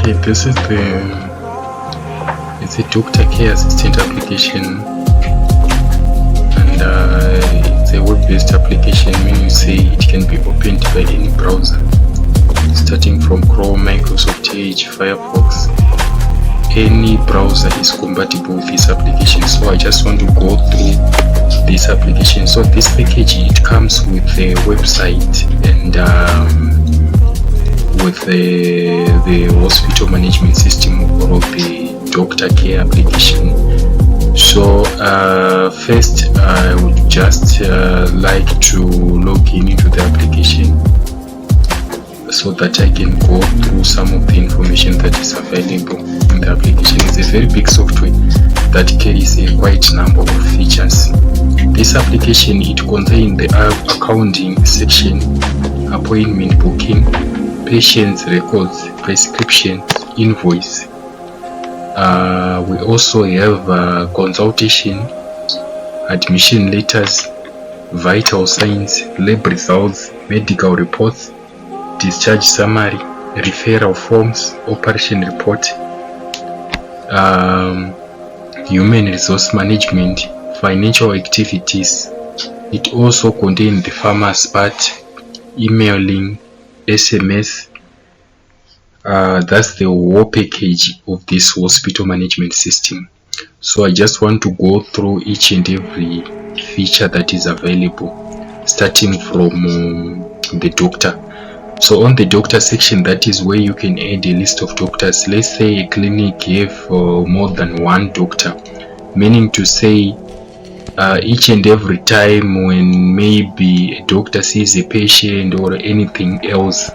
Okay, this is it's a doctor care assistant application, and it's a web-based application, meaning say it can be opened by any browser, starting from Chrome, Microsoft Edge, Firefox. Any browser is compatible with this application. So I just want to go through this application. So this package, it comes with a website and with the hospital management system or the doctor care application. So first I would just like to log into the application so that I can go through some of the information that is available in the application. It's a very big software that carries a quite number of features. This application, it contains the accounting section, appointment booking, patients records, prescriptions, invoice. We also have consultation, admission letters, vital signs, lab results, medical reports, discharge summary, referral forms, operation report, human resource management, financial activities. It also contains the pharmacy part, emailing, SMS. That's the whole package of this hospital management system. So I just want to go through each and every feature that is available, starting from the doctor. So on the doctor section, that is where you can add a list of doctors. Let's say a clinic have more than one doctor, meaning to say each and every time when maybe a doctor sees a patient or anything else,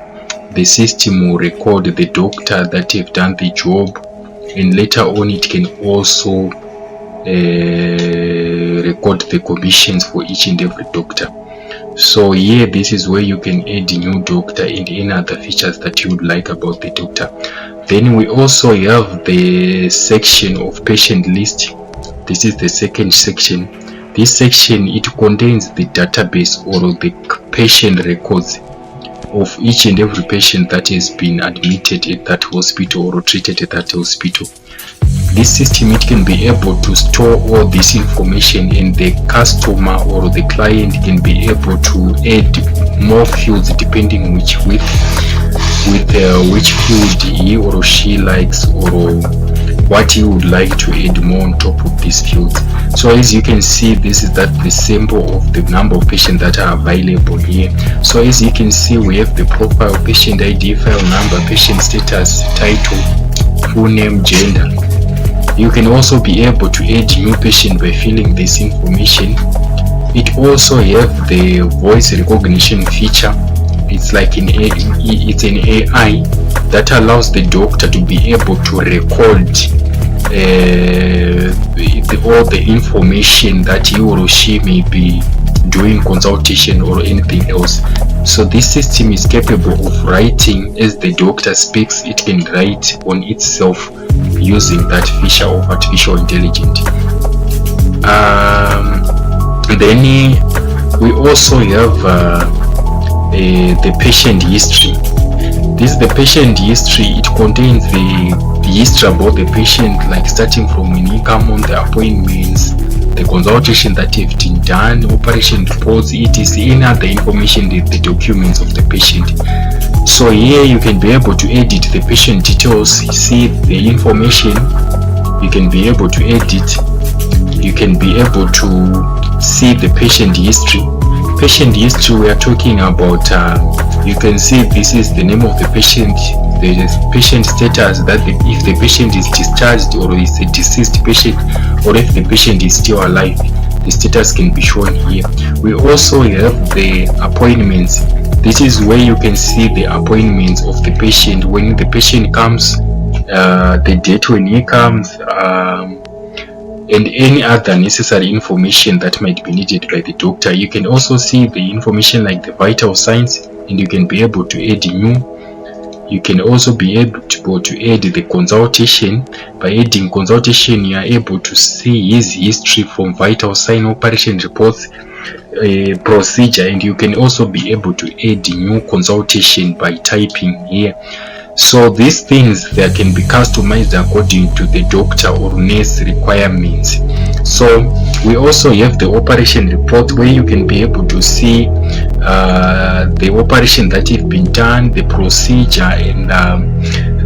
the system will record the doctor that have done the job, and later on it can also record the commissions for each and every doctor. So here, this is where you can add a new doctor and any other features that you would like about the doctor. Then we also have the section of patient list. This is the second section. This section, it contains the database or the patient records of each and every patient that has been admitted at that hospital or treated at that hospital. This system, it can be able to store all this information, and the customer or the client can be able to add more fields depending which field he or she likes, or what he would like to add more on top of these fields. So as you can see, this is the sample of the number of patients that are available here. So as you can see, we have the profile, patient ID, file number, patient status, title, full name, gender. You can also be able to add new patient by filling this information. It also have the voice recognition feature. It's like an AI that allows the doctor to be able to record all the information that he or she may be doing consultation or anything else. So this system is capable of writing as the doctor speaks. It can write on itself using that feature of artificial intelligence. Then we also have the patient history. This is the patient history. It contains the history about the patient, like starting from when he come on the appointments, the consultation that have been done, operation reports, etc., any other information, the documents of the patient. So here you can be able to edit the patient details, see the information. You can be able to edit. You can be able to see the patient history. Patient history, we are talking about, you can see this is the name of the patient, the patient status, that if the patient is discharged or is a deceased patient, or if the patient is still alive, the status can be shown here. We also have the appointments. This is where you can see the appointments of the patient, when the patient comes, the date when he comes, and any other necessary information that might be needed by the doctor. You can also see the information like the vital signs, and you can be able to add new. You can also be able to add the consultation. By adding consultation, you are able to see his history from vital sign, operation reports, procedure, and you can also be able to add new consultation by typing here. So these things, they can be customized according to the doctor or nurse requirements. So we also have the operation report, where you can be able to see the operation that has been done, the procedure, and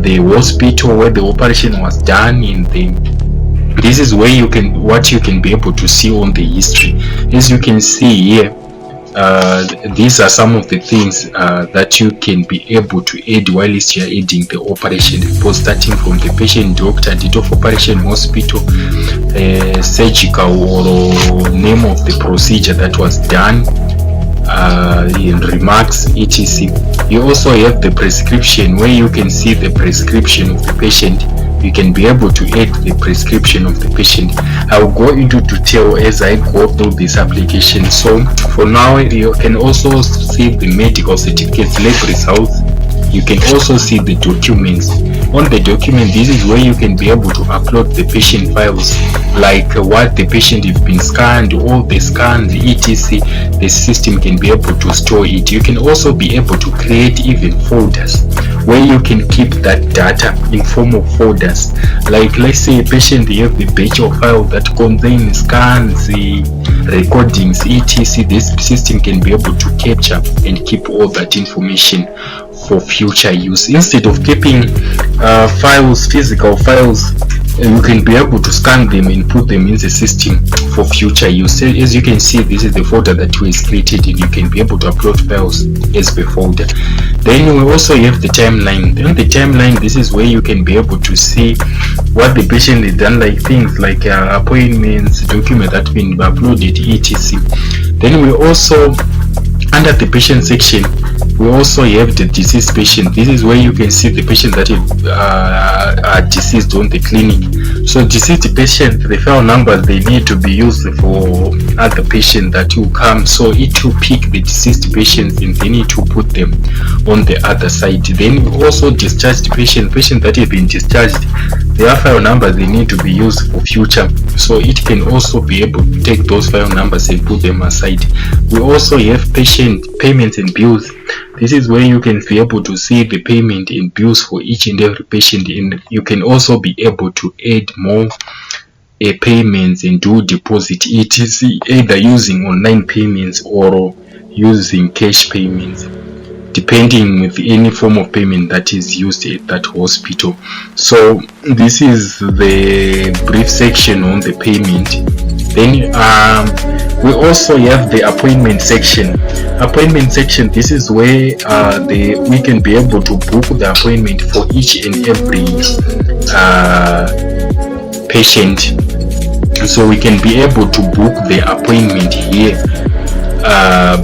the hospital where the operation was done. In this is where you can be able to see on the history. As you can see here, these are some of the things that you can be able to add while you're adding the operation report, starting from the patient, doctor, date of operation, hospital, surgical, or name of the procedure that was done, in remarks, etc. You also have the prescription, where you can see the prescription of the patient. You can be able to add the prescription of the patient. I'll go into detail as I go through this application. So for now, you can also see the medical certificates, lab results. You can also see the documents. On the document, this is where you can be able to upload the patient files, like what the patient has been scanned, all the scans, etc. The system can be able to store it. You can also be able to create even folders where you can keep that data in form of folders. Like, let's say a patient, you have the batch of file that contains scans, recordings, etc. This system can be able to capture and keep all that information for future use. Instead of keeping files, physical files, you can be able to scan them and put them in the system for future use. As you can see, this is the folder that was created, and you can be able to upload files as per folder. Then we also have the timeline. In the timeline, this is where you can be able to see what the patient has done, like things like appointments, documents that have been uploaded, etc. Then we also, under the patient section, we also have the deceased patient. This is where you can see the patient that are deceased on the clinic. So deceased patient, the file numbers, they need to be used for other patient that will come. So it will pick the deceased patients and they need to put them on the other side. Then also discharged patient that have been discharged, their file numbers, they need to be used for future. So it can also be able to take those file numbers and put them aside. We also have patient payments and bills. This is where you can be able to see the payment and bills for each and every patient, and you can also be able to add more payments and do deposit, etc., either using online payments or using cash payments, depending with any form of payment that is used at that hospital. So this is the brief section on the payment. Then we also have the appointment section. This is where we can be able to book the appointment for each and every patient. So we can be able to book the appointment here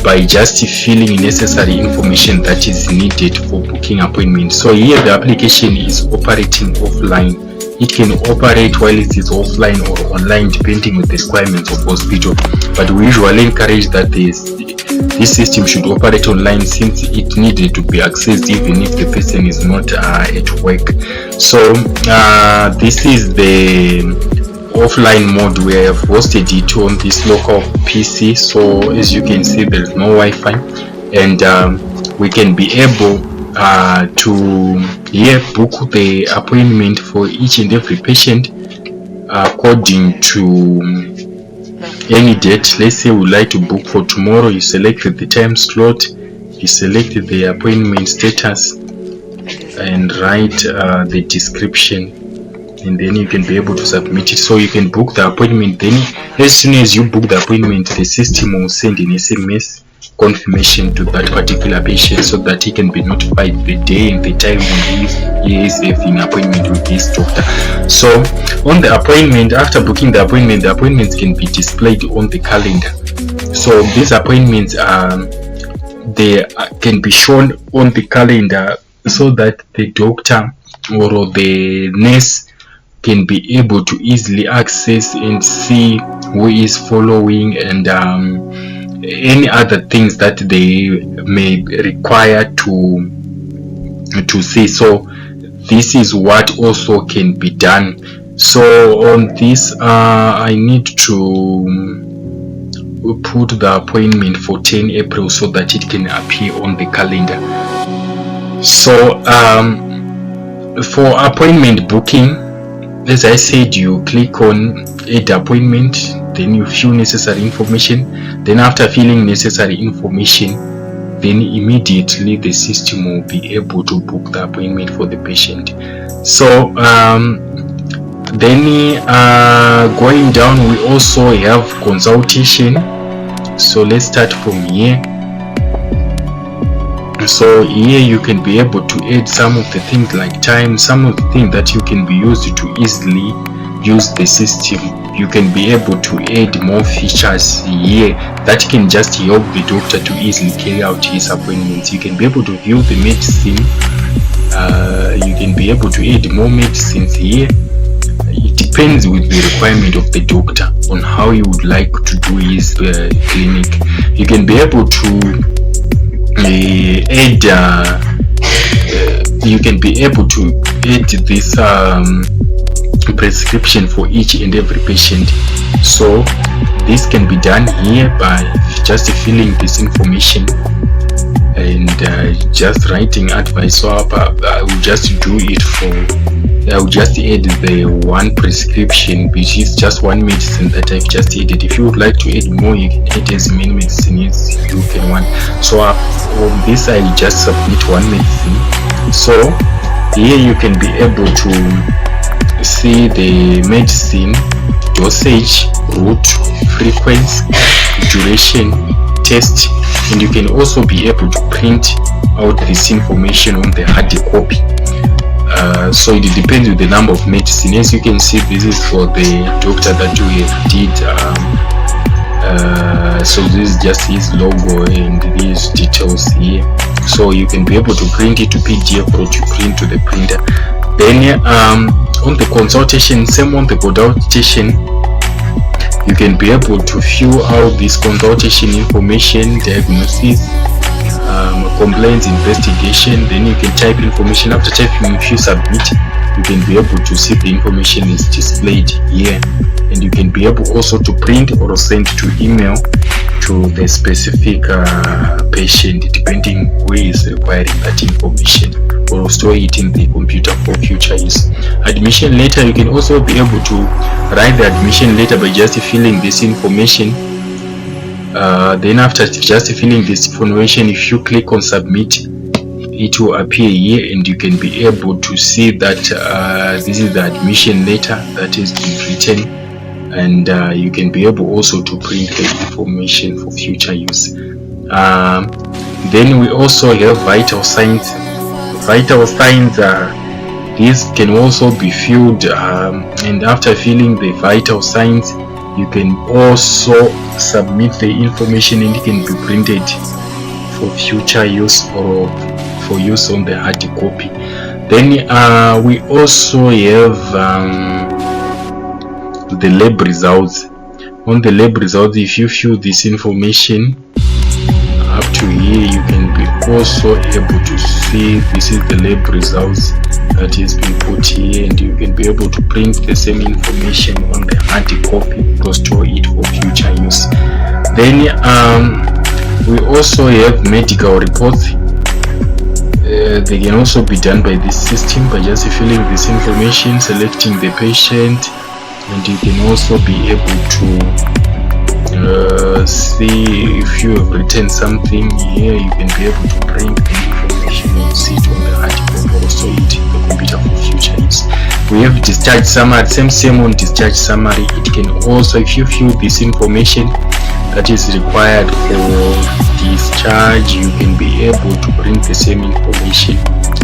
by just filling necessary information that is needed for booking appointment. So here the application is operating offline. It can operate while it is offline or online, depending on the requirements of hospital. But we usually encourage that this system should operate online, since it needed to be accessed even if the person is not at work. So this is the offline mode. We have hosted it on this local PC. So as you can see, there is no Wi-Fi, and we can be able to book the appointment for each and every patient according to any date. Let's say we like to book for tomorrow. You select the time slot, you select the appointment status, and write the description, and then you can be able to submit it. So you can book the appointment. Then as soon as you book the appointment, the system will send an SMS confirmation to that particular patient, so that he can be notified the day and the time when he is having appointment with this doctor. So on the appointment, after booking the appointments can be displayed on the calendar. So these appointments they can be shown on the calendar, so that the doctor or the nurse can be able to easily access and see who is following, and any other things that they may require to see. So this is what also can be done. So on this I need to put the appointment for 10 April so that it can appear on the calendar. So For appointment booking, as I said, you click on add appointment, then you fill necessary information. Then after filling necessary information, then immediately the system will be able to book the appointment for the patient. So then going down, we also have consultation. So let's start from here. So here you can be able to add some of the things like time, some of the things that you can be used to easily use the system. You can be able to add more features here that can just help the doctor to easily carry out his appointments. You can be able to view the medicine. You can be able to add more medicines here. It depends with the requirement of the doctor on how he would like to do his clinic. You can be able to add you can be able to add this prescription for each and every patient. So this can be done here by just filling this information and just writing advice. So I will just do it I will just add the one prescription, which is just one medicine that I've just added. If you would like to add more, you can add as many medicines as you can want. So on this I'll just submit one medicine. So here you can be able to see the medicine, dosage, route, frequency, duration, test, and you can also be able to print out this information on the hard copy. So it depends with the number of medicine. As you can see, this is for the doctor that we did. So this is just his logo and these details here. So you can be able to print it to PDF or to print to the printer. Then on the consultation, same on the consultation, you can be able to fill out this consultation information, diagnosis, complaints, investigation. Then you can type information. After typing, if you submit, you can be able to see the information is displayed here, and you can be able also to print or send to email to the specific patient, depending who is requiring that information, or store it in the computer for future use. Admission letter, you can also be able to write the admission letter by just filling this information. Then after just filling this information, if you click on submit, it will appear here, and you can be able to see that this is the admission letter that is written, and you can be able also to print the information for future use. Then we also have vital signs. Vital signs these can also be filled, and after filling the vital signs, you can also submit the information, and it can be printed for future use or for use on the hard copy. Then we also have the lab results. On the lab results, if you fill this information up to here, you can be also able to see this is the lab results that has been put here, and you can be able to print the same information on the hard copy or store it for future use. Then we also have medical reports. They can also be done by this system by just filling this information, selecting the patient, and you can also be able to see if you have written something here. You can be able to print the information and see it on the hard copy or store it in the computer for future use. We have discharge summary. Same on discharge summary. It can also, if you fill this information that is required for discharge, you can be able to print the same information.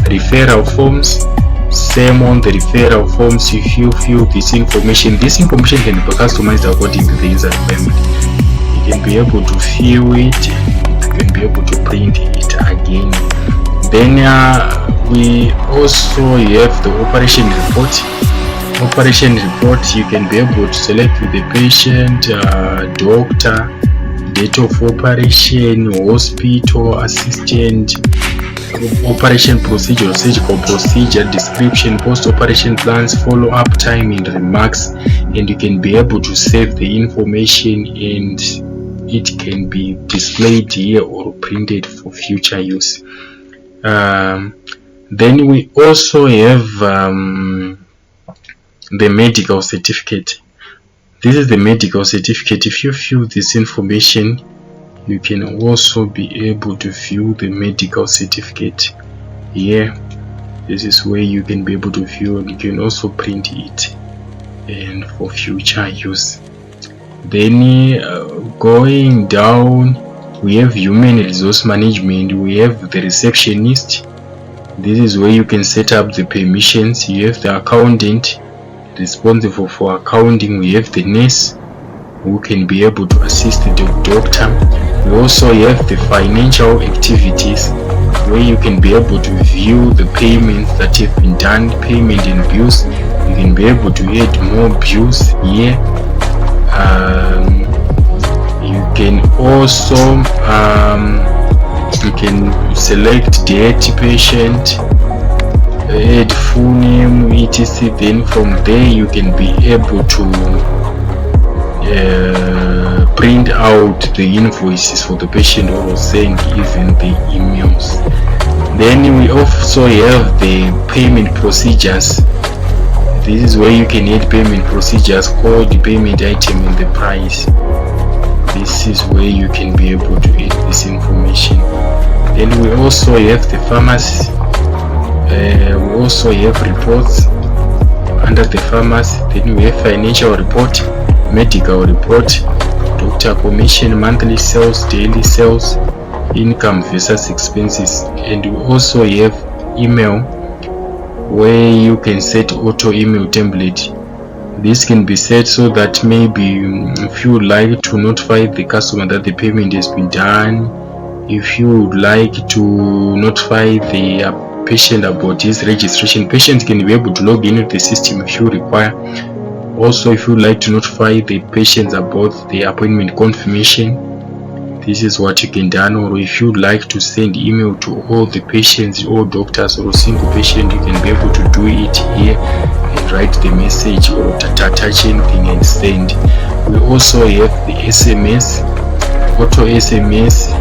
Referral forms, same on the referral forms. If you fill this information can be customized according to the user requirement. You can be able to fill it, you can be able to print it again. Then we also have the operation report. Operation report, you can be able to select with the patient, doctor, date of operation, hospital assistant, operation procedure, surgical procedure, description, post-operation plans, follow-up time, and remarks. And you can be able to save the information, and it can be displayed here or printed for future use. Then we also have the medical certificate. This is the medical certificate. If you fill this information, you can also be able to view the medical certificate here. This is where you can be able to view, and you can also print it and for future use. Then going down, we have human resource management. We have the receptionist. This is where you can set up the permissions. You have the accountant responsible for accounting. We have the nurse who can be able to assist the doctor. We also have the financial activities, where you can be able to view the payments that have been done, payment and bills. You can be able to add more bills here. You can also you can select date, patient, add full name, etc. Then from there you can be able to print out the invoices for the patient or send even the emails. Then we also have the payment procedures. This is where you can add payment procedures, code, payment item, and the price. This is where you can be able to add this information. Then we also have the pharmacy. We also have reports under the pharmacy. Then we have financial report, medical report, doctor commission, monthly sales, daily sales, income versus expenses. And we also have email, where you can set auto email template. This can be set so that maybe if you would like to notify the customer that the payment has been done, if you would like to notify the patient about his registration, patients can be able to log into the system if you require. Also, if you would like to notify the patients about the appointment confirmation, this is what you can do. Or if you would like to send email to all the patients, all doctors, or a single patient, you can be able to do it here and write the message or attach anything and send. We also have the SMS, auto SMS.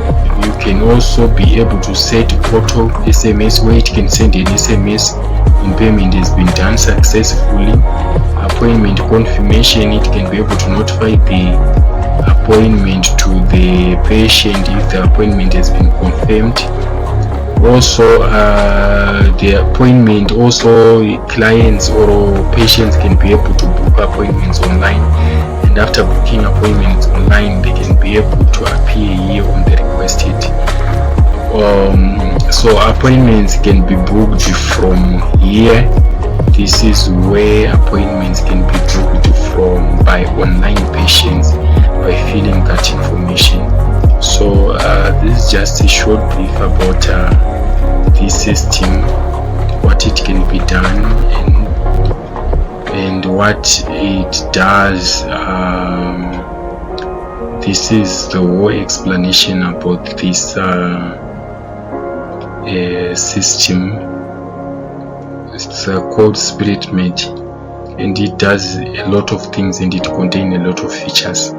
You can also be able to set auto SMS, where it can send an SMS when payment has been done successfully. Appointment confirmation, it can be able to notify the appointment to the patient if the appointment has been confirmed. Also the appointment, also clients or patients can be able to book appointments online, and after booking appointments online, they can be able to appear here on the requested. So appointments can be booked from here. This is where appointments can be booked from by online patients by filling that information. So this is just a short brief about this system, what it can be done, and what it does. This is the whole explanation about this system. It's called SpiritMed, and it does a lot of things, and it contains a lot of features.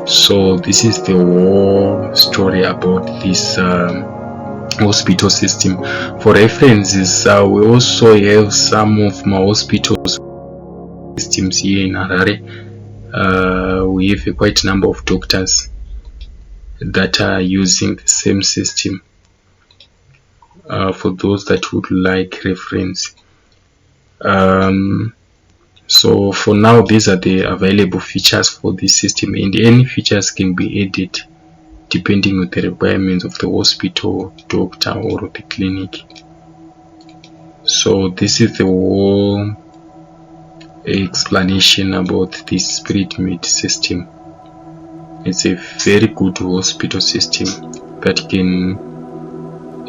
So this is the whole story about this hospital system. For references, we also have some of my hospital systems here in Harare. We have a quite number of doctors that are using the same system. For those that would like reference. So for now, these are the available features for this system, and any features can be added depending on the requirements of the hospital, doctor, or the clinic. So this is the whole explanation about this SpiritMed system. It's a very good hospital system that can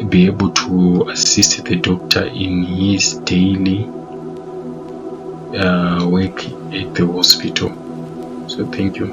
be able to assist the doctor in his daily work at the hospital. So thank you.